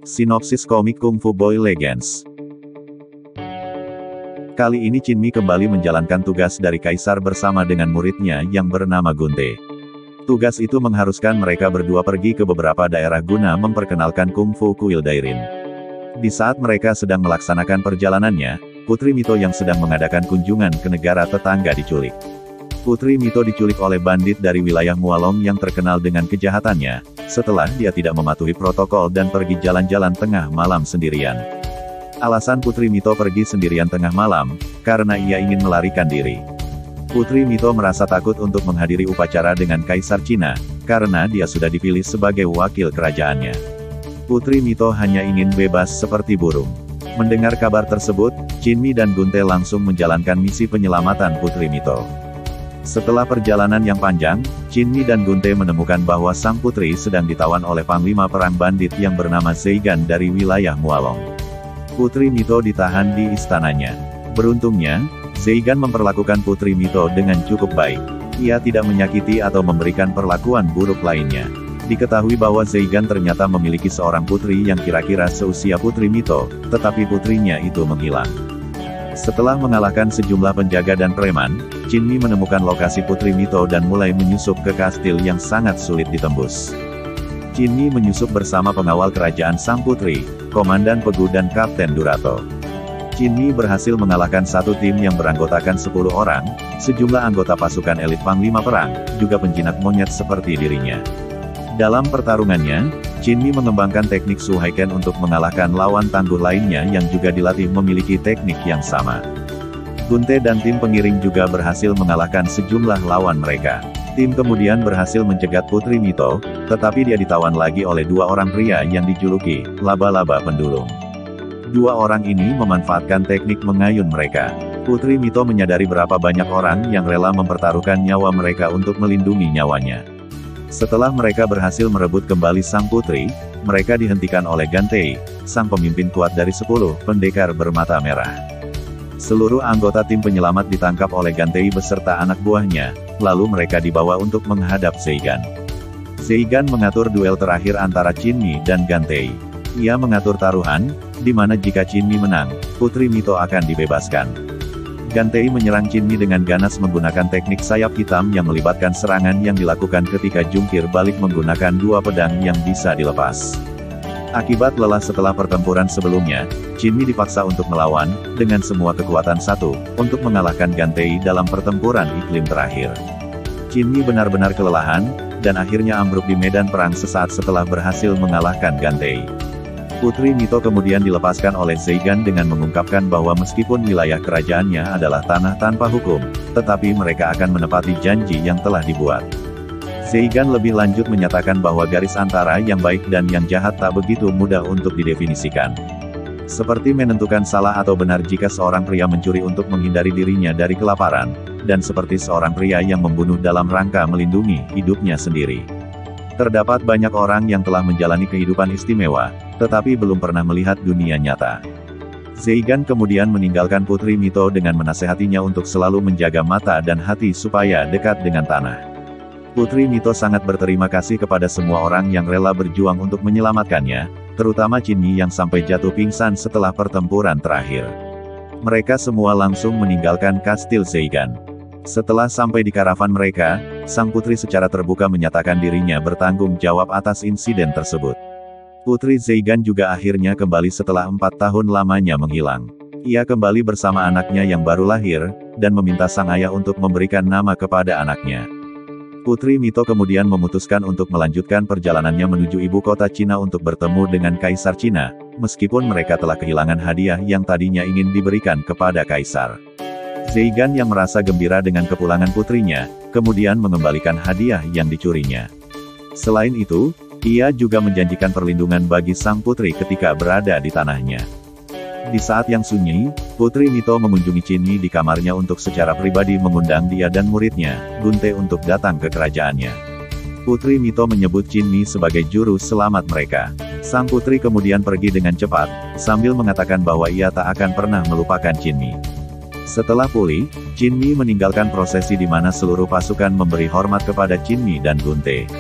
Sinopsis komik Kung Fu Boy Legends. Kali ini Chin Mi kembali menjalankan tugas dari Kaisar bersama dengan muridnya yang bernama Gunte. Tugas itu mengharuskan mereka berdua pergi ke beberapa daerah guna memperkenalkan Kung Fu Kuil Dairin. Di saat mereka sedang melaksanakan perjalanannya, Putri Mito yang sedang mengadakan kunjungan ke negara tetangga diculik. Putri Mito diculik oleh bandit dari wilayah Mualong yang terkenal dengan kejahatannya, setelah dia tidak mematuhi protokol dan pergi jalan-jalan tengah malam sendirian. Alasan Putri Mito pergi sendirian tengah malam, karena ia ingin melarikan diri. Putri Mito merasa takut untuk menghadiri upacara dengan Kaisar Cina, karena dia sudah dipilih sebagai wakil kerajaannya. Putri Mito hanya ingin bebas seperti burung. Mendengar kabar tersebut, Chin Mi dan Gunte langsung menjalankan misi penyelamatan Putri Mito. Setelah perjalanan yang panjang, Chin Mi dan Gunte menemukan bahwa sang putri sedang ditawan oleh panglima perang bandit yang bernama Zeigan dari wilayah Mualong. Putri Mito ditahan di istananya. Beruntungnya, Zeigan memperlakukan Putri Mito dengan cukup baik. Ia tidak menyakiti atau memberikan perlakuan buruk lainnya. Diketahui bahwa Zeigan ternyata memiliki seorang putri yang kira-kira seusia Putri Mito, tetapi putrinya itu menghilang. Setelah mengalahkan sejumlah penjaga dan preman, Chin Mi menemukan lokasi Putri Mito dan mulai menyusup ke kastil yang sangat sulit ditembus. Chin Mi menyusup bersama pengawal kerajaan sang putri, Komandan Pegu dan Kapten Durato. Chin Mi berhasil mengalahkan satu tim yang beranggotakan 10 orang, sejumlah anggota pasukan elit panglima perang, juga penjinak monyet seperti dirinya. Dalam pertarungannya, Chin Mi mengembangkan teknik Su Haiken untuk mengalahkan lawan tangguh lainnya yang juga dilatih memiliki teknik yang sama. Gunte dan tim pengiring juga berhasil mengalahkan sejumlah lawan mereka. Tim kemudian berhasil mencegat Putri Mito, tetapi dia ditawan lagi oleh dua orang pria yang dijuluki laba-laba pendulum. Dua orang ini memanfaatkan teknik mengayun mereka. Putri Mito menyadari berapa banyak orang yang rela mempertaruhkan nyawa mereka untuk melindungi nyawanya. Setelah mereka berhasil merebut kembali sang putri, mereka dihentikan oleh Gantei, sang pemimpin kuat dari 10 pendekar bermata merah. Seluruh anggota tim penyelamat ditangkap oleh Gantei beserta anak buahnya, lalu mereka dibawa untuk menghadap Zeigan. Zeigan mengatur duel terakhir antara Chin Mi dan Gantei. Ia mengatur taruhan, di mana jika Chin Mi menang, Putri Mito akan dibebaskan. Gantei menyerang Chin Mi dengan ganas menggunakan teknik sayap hitam yang melibatkan serangan yang dilakukan ketika jungkir balik menggunakan dua pedang yang bisa dilepas. Akibat lelah setelah pertempuran sebelumnya, Chin Mi dipaksa untuk melawan, dengan semua kekuatan satu, untuk mengalahkan Gantei dalam pertempuran iklim terakhir. Chin Mi benar-benar kelelahan, dan akhirnya ambruk di medan perang sesaat setelah berhasil mengalahkan Gantei. Putri Mito kemudian dilepaskan oleh Zeigan dengan mengungkapkan bahwa meskipun wilayah kerajaannya adalah tanah tanpa hukum, tetapi mereka akan menepati janji yang telah dibuat. Zeigan lebih lanjut menyatakan bahwa garis antara yang baik dan yang jahat tak begitu mudah untuk didefinisikan. Seperti menentukan salah atau benar jika seorang pria mencuri untuk menghindari dirinya dari kelaparan, dan seperti seorang pria yang membunuh dalam rangka melindungi hidupnya sendiri. Terdapat banyak orang yang telah menjalani kehidupan istimewa, tetapi belum pernah melihat dunia nyata. Zeigan kemudian meninggalkan Putri Mito dengan menasehatinya untuk selalu menjaga mata dan hati supaya dekat dengan tanah. Putri Mito sangat berterima kasih kepada semua orang yang rela berjuang untuk menyelamatkannya, terutama Chin Mi yang sampai jatuh pingsan setelah pertempuran terakhir. Mereka semua langsung meninggalkan kastil Zeigan. Setelah sampai di karavan mereka, sang putri secara terbuka menyatakan dirinya bertanggung jawab atas insiden tersebut. Putri Zeigan juga akhirnya kembali setelah 4 tahun lamanya menghilang. Ia kembali bersama anaknya yang baru lahir, dan meminta sang ayah untuk memberikan nama kepada anaknya. Putri Mito kemudian memutuskan untuk melanjutkan perjalanannya menuju ibu kota Cina untuk bertemu dengan Kaisar Cina, meskipun mereka telah kehilangan hadiah yang tadinya ingin diberikan kepada Kaisar. Zeigan yang merasa gembira dengan kepulangan putrinya, kemudian mengembalikan hadiah yang dicurinya. Selain itu, ia juga menjanjikan perlindungan bagi sang putri ketika berada di tanahnya. Di saat yang sunyi, Putri Mito mengunjungi Chin Mi di kamarnya untuk secara pribadi mengundang dia dan muridnya, Gunte untuk datang ke kerajaannya. Putri Mito menyebut Chin Mi sebagai juru selamat mereka. Sang putri kemudian pergi dengan cepat, sambil mengatakan bahwa ia tak akan pernah melupakan Chin Mi. Setelah pulih, Chin Mi meninggalkan prosesi di mana seluruh pasukan memberi hormat kepada Chin Mi dan Gunte.